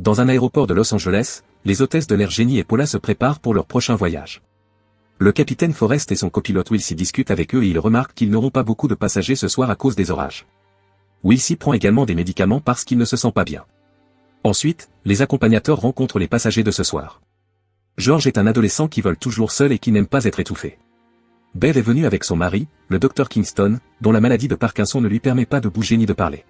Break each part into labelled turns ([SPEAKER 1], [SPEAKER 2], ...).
[SPEAKER 1] Dans un aéroport de Los Angeles, les hôtesses de l'air Jenny et Paula se préparent pour leur prochain voyage. Le capitaine Forrest et son copilote Wilcy discutent avec eux et ils remarquent qu'ils n'auront pas beaucoup de passagers ce soir à cause des orages. Wilcy prend également des médicaments parce qu'il ne se sent pas bien. Ensuite, les accompagnateurs rencontrent les passagers de ce soir. George est un adolescent qui vole toujours seul et qui n'aime pas être étouffé. Bev est venue avec son mari, le Dr Kingston, dont la maladie de Parkinson ne lui permet pas de bouger ni de parler.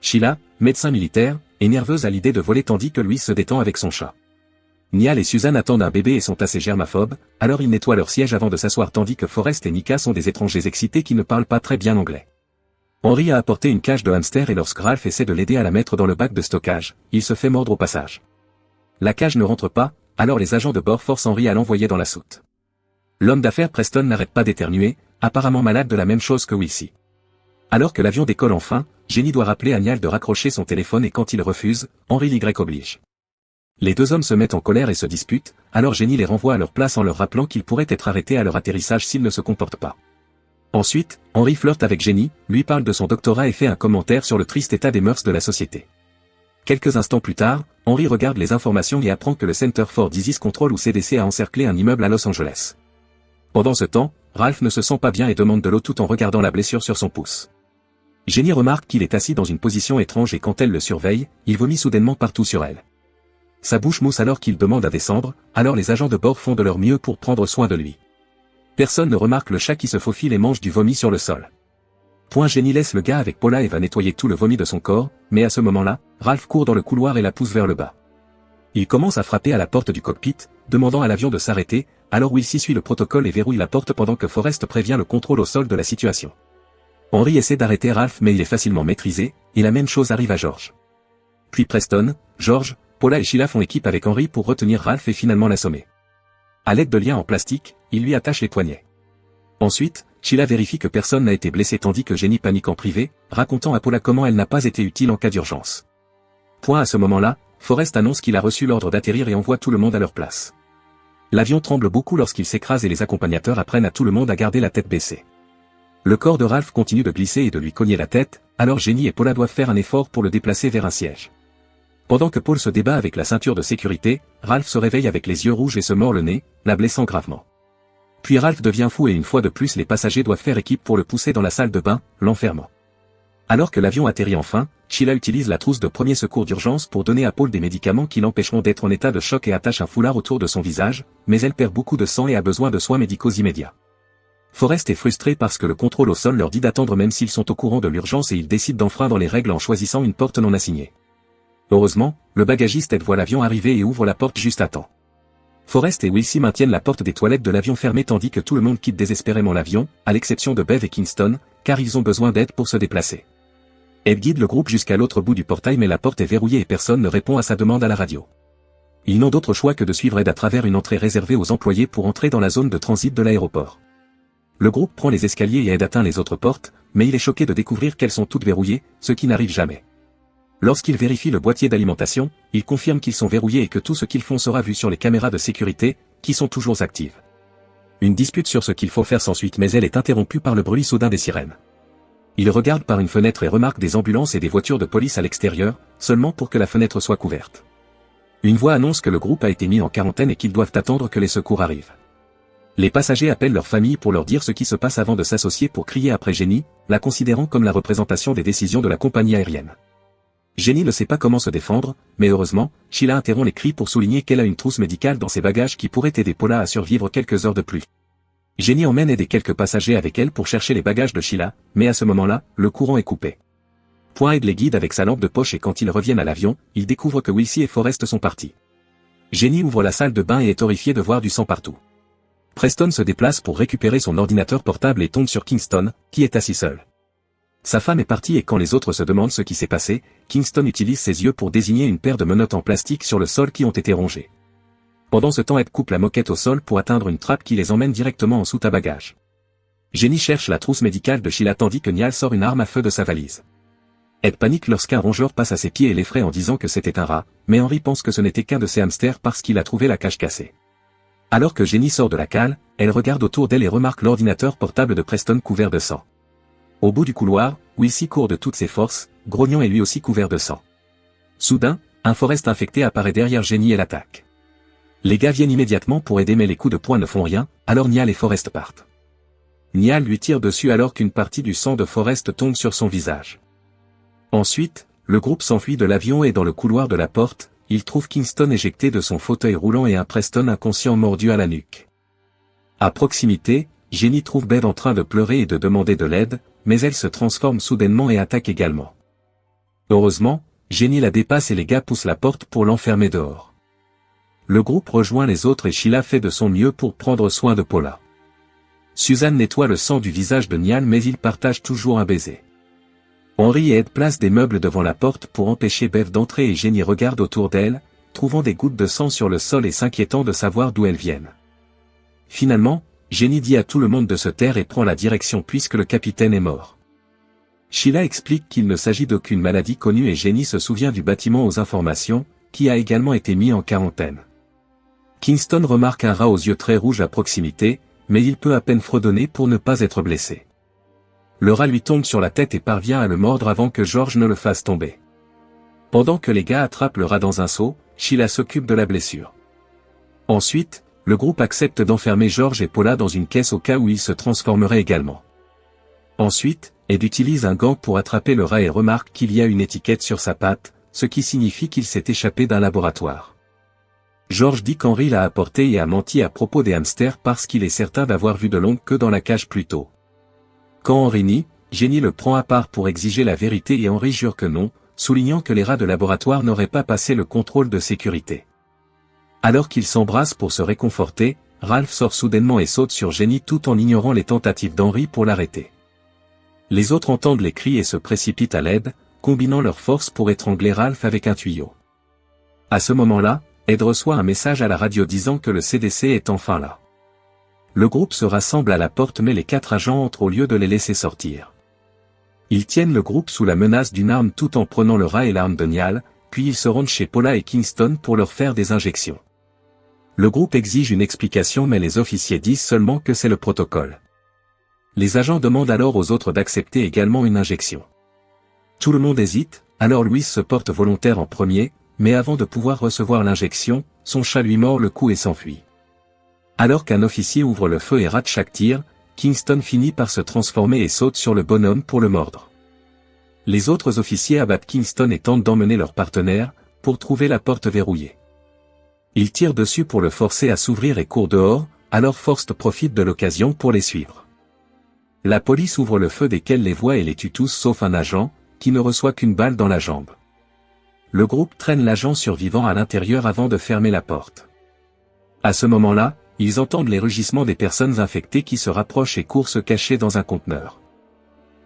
[SPEAKER 1] Sheila, médecin militaire, est nerveuse à l'idée de voler tandis que Louise se détend avec son chat. Niall et Suzanne attendent un bébé et sont assez germaphobes, alors ils nettoient leur siège avant de s'asseoir tandis que Forrest et Nika sont des étrangers excités qui ne parlent pas très bien anglais. Henry a apporté une cage de hamster et lorsque Ralph essaie de l'aider à la mettre dans le bac de stockage, il se fait mordre au passage. La cage ne rentre pas, alors les agents de bord forcent Henry à l'envoyer dans la soute. L'homme d'affaires Preston n'arrête pas d'éternuer, apparemment malade de la même chose que Wilcy. Alors que l'avion décolle enfin, Jenny doit rappeler à Niall de raccrocher son téléphone et quand il refuse, Henry l'Y oblige. Les deux hommes se mettent en colère et se disputent, alors Jenny les renvoie à leur place en leur rappelant qu'ils pourraient être arrêtés à leur atterrissage s'ils ne se comportent pas. Ensuite, Henry flirte avec Jenny, lui parle de son doctorat et fait un commentaire sur le triste état des mœurs de la société. Quelques instants plus tard, Henry regarde les informations et apprend que le Center for Disease Control ou CDC a encerclé un immeuble à Los Angeles. Pendant ce temps, Ralph ne se sent pas bien et demande de l'eau tout en regardant la blessure sur son pouce. Jenny remarque qu'il est assis dans une position étrange et quand elle le surveille, il vomit soudainement partout sur elle. Sa bouche mousse alors qu'il demande à descendre, alors les agents de bord font de leur mieux pour prendre soin de lui. Personne ne remarque le chat qui se faufile et mange du vomi sur le sol. Jenny laisse le gars avec Paula et va nettoyer tout le vomi de son corps, mais à ce moment-là, Ralph court dans le couloir et la pousse vers le bas. Il commence à frapper à la porte du cockpit, demandant à l'avion de s'arrêter, alors Wilcy suit le protocole et verrouille la porte pendant que Forrest prévient le contrôle au sol de la situation. Henry essaie d'arrêter Ralph mais il est facilement maîtrisé, et la même chose arrive à George. Puis Preston, George, Paula et Sheila font équipe avec Henry pour retenir Ralph et finalement l'assommer. À l'aide de liens en plastique, ils lui attachent les poignets. Ensuite, Sheila vérifie que personne n'a été blessé tandis que Jenny panique en privé, racontant à Paula comment elle n'a pas été utile en cas d'urgence. À ce moment-là, Forrest annonce qu'il a reçu l'ordre d'atterrir et envoie tout le monde à leur place. L'avion tremble beaucoup lorsqu'il s'écrase et les accompagnateurs apprennent à tout le monde à garder la tête baissée. Le corps de Ralph continue de glisser et de lui cogner la tête, alors Jenny et Paula doivent faire un effort pour le déplacer vers un siège. Pendant que Paul se débat avec la ceinture de sécurité, Ralph se réveille avec les yeux rouges et se mord le nez, la blessant gravement. Puis Ralph devient fou et une fois de plus les passagers doivent faire équipe pour le pousser dans la salle de bain, l'enfermant. Alors que l'avion atterrit enfin, Sheila utilise la trousse de premier secours d'urgence pour donner à Paul des médicaments qui l'empêcheront d'être en état de choc et attache un foulard autour de son visage, mais elle perd beaucoup de sang et a besoin de soins médicaux immédiats. Forrest est frustré parce que le contrôle au sol leur dit d'attendre même s'ils sont au courant de l'urgence et il décide d'enfreindre les règles en choisissant une porte non assignée. Heureusement, le bagagiste voit l'avion arriver et ouvre la porte juste à temps. Forrest et Wilcy maintiennent la porte des toilettes de l'avion fermée tandis que tout le monde quitte désespérément l'avion, à l'exception de Bev et Kingston, car ils ont besoin d'aide pour se déplacer. Ed guide le groupe jusqu'à l'autre bout du portail mais la porte est verrouillée et personne ne répond à sa demande à la radio. Ils n'ont d'autre choix que de suivre Ed à travers une entrée réservée aux employés pour entrer dans la zone de transit de l'aéroport. Le groupe prend les escaliers et Ed atteint les autres portes, mais il est choqué de découvrir qu'elles sont toutes verrouillées, ce qui n'arrive jamais. Lorsqu'il vérifie le boîtier d'alimentation, il confirme qu'ils sont verrouillés et que tout ce qu'ils font sera vu sur les caméras de sécurité, qui sont toujours actives. Une dispute sur ce qu'il faut faire s'ensuit mais elle est interrompue par le bruit soudain des sirènes. Il regarde par une fenêtre et remarque des ambulances et des voitures de police à l'extérieur, seulement pour que la fenêtre soit couverte. Une voix annonce que le groupe a été mis en quarantaine et qu'ils doivent attendre que les secours arrivent. Les passagers appellent leur famille pour leur dire ce qui se passe avant de s'associer pour crier après Jenny, la considérant comme la représentation des décisions de la compagnie aérienne. Jenny ne sait pas comment se défendre, mais heureusement, Sheila interrompt les cris pour souligner qu'elle a une trousse médicale dans ses bagages qui pourrait aider Paula à survivre quelques heures de plus. Jenny emmène Ed et quelques passagers avec elle pour chercher les bagages de Sheila, mais à ce moment-là, le courant est coupé. Ed les guide avec sa lampe de poche et quand ils reviennent à l'avion, ils découvrent que Wilcy et Forrest sont partis. Jenny ouvre la salle de bain et est horrifiée de voir du sang partout. Preston se déplace pour récupérer son ordinateur portable et tombe sur Kingston, qui est assis seul. Sa femme est partie et quand les autres se demandent ce qui s'est passé, Kingston utilise ses yeux pour désigner une paire de menottes en plastique sur le sol qui ont été rongées. Pendant ce temps Ed coupe la moquette au sol pour atteindre une trappe qui les emmène directement en soute à bagages. Jenny cherche la trousse médicale de Sheila tandis que Niall sort une arme à feu de sa valise. Ed panique lorsqu'un rongeur passe à ses pieds et l'effraie en disant que c'était un rat, mais Henry pense que ce n'était qu'un de ses hamsters parce qu'il a trouvé la cage cassée. Alors que Jenny sort de la cale, elle regarde autour d'elle et remarque l'ordinateur portable de Preston couvert de sang. Au bout du couloir, Wilcy court de toutes ses forces, grognant et lui aussi couvert de sang. Soudain, un Forrest infecté apparaît derrière Jenny et l'attaque. Les gars viennent immédiatement pour aider mais les coups de poing ne font rien, alors Niall et Forrest partent. Niall lui tire dessus alors qu'une partie du sang de Forrest tombe sur son visage. Ensuite, le groupe s'enfuit de l'avion et dans le couloir de la porte, il trouve Kingston éjecté de son fauteuil roulant et un Preston inconscient mordu à la nuque. À proximité, Jenny trouve Bev en train de pleurer et de demander de l'aide, mais elle se transforme soudainement et attaque également. Heureusement, Jenny la dépasse et les gars poussent la porte pour l'enfermer dehors. Le groupe rejoint les autres et Sheila fait de son mieux pour prendre soin de Paula. Suzanne nettoie le sang du visage de Niall mais ils partagent toujours un baiser. Henry et Ed placent des meubles devant la porte pour empêcher Bev d'entrer et Jenny regarde autour d'elle, trouvant des gouttes de sang sur le sol et s'inquiétant de savoir d'où elles viennent. Finalement, Jenny dit à tout le monde de se taire et prend la direction puisque le capitaine est mort. Sheila explique qu'il ne s'agit d'aucune maladie connue et Jenny se souvient du bâtiment aux informations, qui a également été mis en quarantaine. Kingston remarque un rat aux yeux très rouges à proximité, mais il peut à peine fredonner pour ne pas être blessé. Le rat lui tombe sur la tête et parvient à le mordre avant que George ne le fasse tomber. Pendant que les gars attrapent le rat dans un seau, Sheila s'occupe de la blessure. Ensuite, le groupe accepte d'enfermer George et Paula dans une caisse au cas où ils se transformeraient également. Ensuite, Ed utilise un gant pour attraper le rat et remarque qu'il y a une étiquette sur sa patte, ce qui signifie qu'il s'est échappé d'un laboratoire. George dit qu'Henry l'a apporté et a menti à propos des hamsters parce qu'il est certain d'avoir vu de longues queues dans la cage plus tôt. Quand Henry nie, Jenny le prend à part pour exiger la vérité et Henry jure que non, soulignant que les rats de laboratoire n'auraient pas passé le contrôle de sécurité. Alors qu'ils s'embrassent pour se réconforter, Ralph sort soudainement et saute sur Jenny tout en ignorant les tentatives d'Henry pour l'arrêter. Les autres entendent les cris et se précipitent à l'aide, combinant leurs forces pour étrangler Ralph avec un tuyau. À ce moment-là, Ed reçoit un message à la radio disant que le CDC est enfin là. Le groupe se rassemble à la porte mais les 4 agents entrent au lieu de les laisser sortir. Ils tiennent le groupe sous la menace d'une arme tout en prenant le rat et l'arme de Niall, puis ils se rendent chez Paula et Kingston pour leur faire des injections. Le groupe exige une explication mais les officiers disent seulement que c'est le protocole. Les agents demandent alors aux autres d'accepter également une injection. Tout le monde hésite, alors Louise se porte volontaire en premier, mais avant de pouvoir recevoir l'injection, son chat lui mord le cou et s'enfuit. Alors qu'un officier ouvre le feu et rate chaque tir, Kingston finit par se transformer et saute sur le bonhomme pour le mordre. Les autres officiers abattent Kingston et tentent d'emmener leur partenaire, pour trouver la porte verrouillée. Ils tirent dessus pour le forcer à s'ouvrir et courent dehors, alors Forrest profite de l'occasion pour les suivre. La police ouvre le feu desquels les voit et les tue tous sauf un agent, qui ne reçoit qu'une balle dans la jambe. Le groupe traîne l'agent survivant à l'intérieur avant de fermer la porte. À ce moment-là, ils entendent les rugissements des personnes infectées qui se rapprochent et courent se cacher dans un conteneur.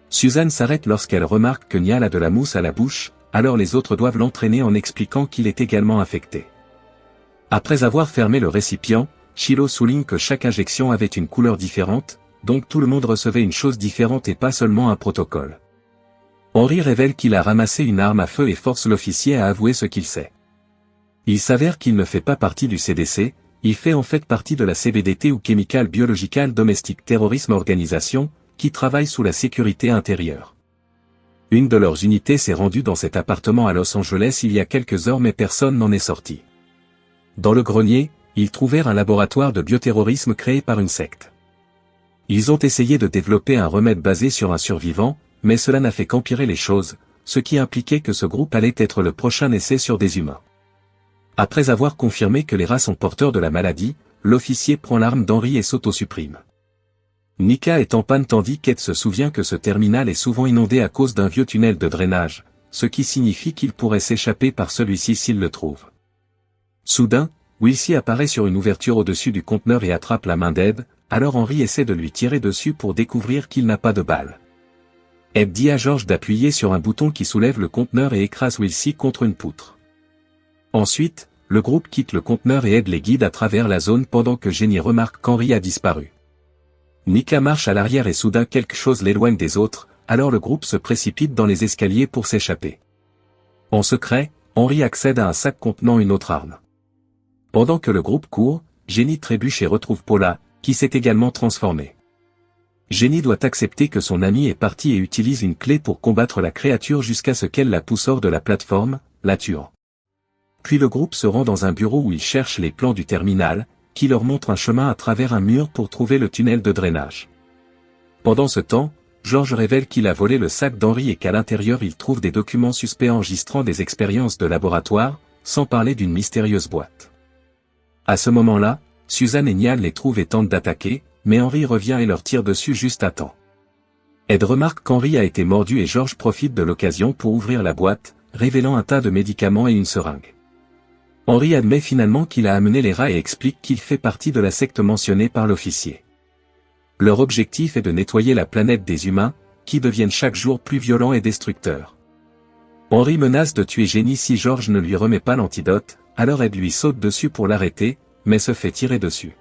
[SPEAKER 1] Suzanne s'arrête lorsqu'elle remarque que Niall a de la mousse à la bouche, alors les autres doivent l'entraîner en expliquant qu'il est également infecté. Après avoir fermé le récipient, Shiloh souligne que chaque injection avait une couleur différente, donc tout le monde recevait une chose différente et pas seulement un protocole. Henry révèle qu'il a ramassé une arme à feu et force l'officier à avouer ce qu'il sait. Il s'avère qu'il ne fait pas partie du CDC, il fait en fait partie de la CBDT ou Chemical Biological Domestic Terrorism Organization, qui travaille sous la sécurité intérieure. Une de leurs unités s'est rendue dans cet appartement à Los Angeles il y a quelques heures mais personne n'en est sorti. Dans le grenier, ils trouvèrent un laboratoire de bioterrorisme créé par une secte. Ils ont essayé de développer un remède basé sur un survivant, mais cela n'a fait qu'empirer les choses, ce qui impliquait que ce groupe allait être le prochain essai sur des humains. Après avoir confirmé que les rats sont porteurs de la maladie, l'officier prend l'arme d'Henry et s'auto-supprime. Nika est en panne tandis qu'Ed se souvient que ce terminal est souvent inondé à cause d'un vieux tunnel de drainage, ce qui signifie qu'il pourrait s'échapper par celui-ci s'il le trouve. Soudain, Wilcy apparaît sur une ouverture au-dessus du conteneur et attrape la main d'Ed, alors Henry essaie de lui tirer dessus pour découvrir qu'il n'a pas de balle. Ed dit à George d'appuyer sur un bouton qui soulève le conteneur et écrase Wilcy contre une poutre. Ensuite, le groupe quitte le conteneur et Ed les guide à travers la zone pendant que Jenny remarque qu'Henry a disparu. Nika marche à l'arrière et soudain quelque chose l'éloigne des autres, alors le groupe se précipite dans les escaliers pour s'échapper. En secret, Henry accède à un sac contenant une autre arme. Pendant que le groupe court, Jenny trébuche et retrouve Paula, qui s'est également transformée. Jenny doit accepter que son ami est parti et utilise une clé pour combattre la créature jusqu'à ce qu'elle la pousse hors de la plateforme, la tuant. Puis le groupe se rend dans un bureau où ils cherchent les plans du terminal, qui leur montrent un chemin à travers un mur pour trouver le tunnel de drainage. Pendant ce temps, George révèle qu'il a volé le sac d'Henry et qu'à l'intérieur il trouve des documents suspects enregistrant des expériences de laboratoire, sans parler d'une mystérieuse boîte. À ce moment-là, Susan et Niall les trouvent et tentent d'attaquer, mais Henry revient et leur tire dessus juste à temps. Ed remarque qu'Henry a été mordu et George profite de l'occasion pour ouvrir la boîte, révélant un tas de médicaments et une seringue. Henry admet finalement qu'il a amené les rats et explique qu'il fait partie de la secte mentionnée par l'officier. Leur objectif est de nettoyer la planète des humains, qui deviennent chaque jour plus violents et destructeurs. Henry menace de tuer Jenny si George ne lui remet pas l'antidote, alors Ed lui saute dessus pour l'arrêter, mais se fait tirer dessus.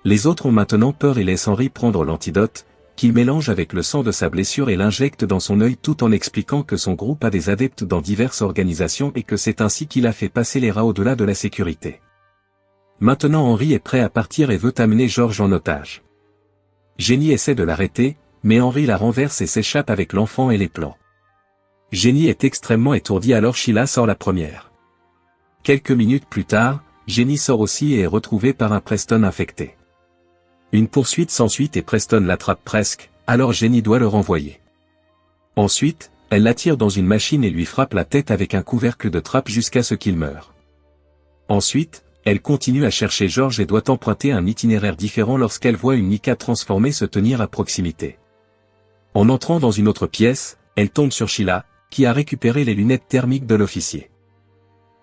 [SPEAKER 1] Les autres ont maintenant peur et laissent Henry prendre l'antidote, qu'il mélange avec le sang de sa blessure et l'injecte dans son œil tout en expliquant que son groupe a des adeptes dans diverses organisations et que c'est ainsi qu'il a fait passer les rats au-delà de la sécurité. Maintenant Henry est prêt à partir et veut amener George en otage. Jenny essaie de l'arrêter, mais Henry la renverse et s'échappe avec l'enfant et les plans. Jenny est extrêmement étourdie alors Sheila sort la première. Quelques minutes plus tard, Jenny sort aussi et est retrouvée par un Preston infecté. Une poursuite s'ensuit et Preston l'attrape presque, alors Jenny doit le renvoyer. Ensuite, elle l'attire dans une machine et lui frappe la tête avec un couvercle de trappe jusqu'à ce qu'il meure. Ensuite, elle continue à chercher George et doit emprunter un itinéraire différent lorsqu'elle voit une Nika transformée se tenir à proximité. En entrant dans une autre pièce, elle tombe sur Sheila, qui a récupéré les lunettes thermiques de l'officier.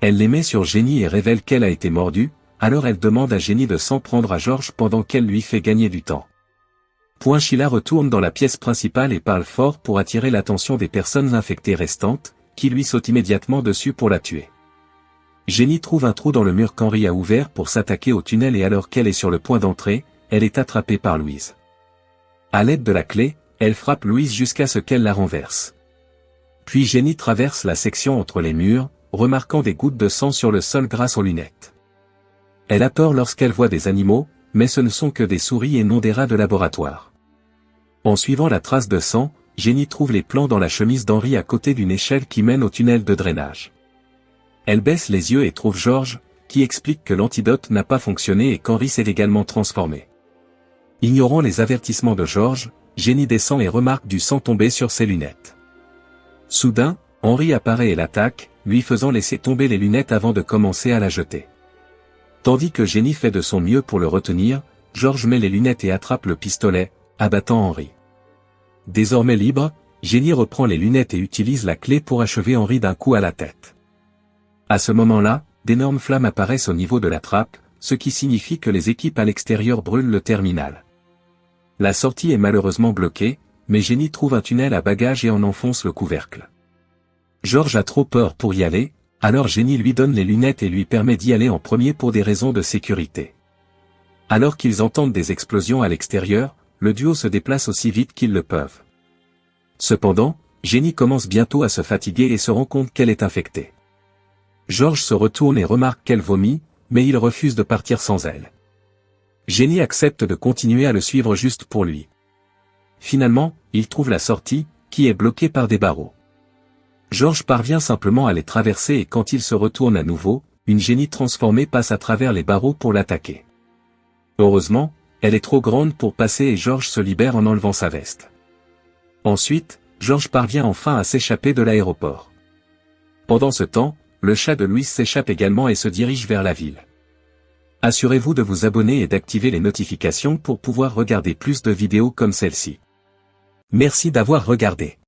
[SPEAKER 1] Elle les met sur Jenny et révèle qu'elle a été mordue, alors elle demande à Jenny de s'en prendre à George pendant qu'elle lui fait gagner du temps. Sheila retourne dans la pièce principale et parle fort pour attirer l'attention des personnes infectées restantes, qui lui sautent immédiatement dessus pour la tuer. Jenny trouve un trou dans le mur qu'Henry a ouvert pour s'attaquer au tunnel et alors qu'elle est sur le point d'entrer, elle est attrapée par Louise. À l'aide de la clé, elle frappe Louise jusqu'à ce qu'elle la renverse. Puis Jenny traverse la section entre les murs, remarquant des gouttes de sang sur le sol grâce aux lunettes. Elle a peur lorsqu'elle voit des animaux, mais ce ne sont que des souris et non des rats de laboratoire. En suivant la trace de sang, Jenny trouve les plans dans la chemise d'Henry à côté d'une échelle qui mène au tunnel de drainage. Elle baisse les yeux et trouve George, qui explique que l'antidote n'a pas fonctionné et qu'Henry s'est également transformé. Ignorant les avertissements de George, Jenny descend et remarque du sang tomber sur ses lunettes. Soudain, Henry apparaît et l'attaque, lui faisant laisser tomber les lunettes avant de commencer à la jeter. Tandis que Jenny fait de son mieux pour le retenir, George met les lunettes et attrape le pistolet, abattant Henry. Désormais libre, Jenny reprend les lunettes et utilise la clé pour achever Henry d'un coup à la tête. À ce moment-là, d'énormes flammes apparaissent au niveau de la trappe, ce qui signifie que les équipes à l'extérieur brûlent le terminal. La sortie est malheureusement bloquée, mais Jenny trouve un tunnel à bagages et en enfonce le couvercle. George a trop peur pour y aller, alors Jenny lui donne les lunettes et lui permet d'y aller en premier pour des raisons de sécurité. Alors qu'ils entendent des explosions à l'extérieur, le duo se déplace aussi vite qu'ils le peuvent. Cependant, Jenny commence bientôt à se fatiguer et se rend compte qu'elle est infectée. George se retourne et remarque qu'elle vomit, mais il refuse de partir sans elle. Jenny accepte de continuer à le suivre juste pour lui. Finalement, il trouve la sortie, qui est bloquée par des barreaux. George parvient simplement à les traverser et quand il se retourne à nouveau, une Jenny transformée passe à travers les barreaux pour l'attaquer. Heureusement, elle est trop grande pour passer et George se libère en enlevant sa veste. Ensuite, George parvient enfin à s'échapper de l'aéroport. Pendant ce temps, le chat de Louise s'échappe également et se dirige vers la ville. Assurez-vous de vous abonner et d'activer les notifications pour pouvoir regarder plus de vidéos comme celle-ci. Merci d'avoir regardé.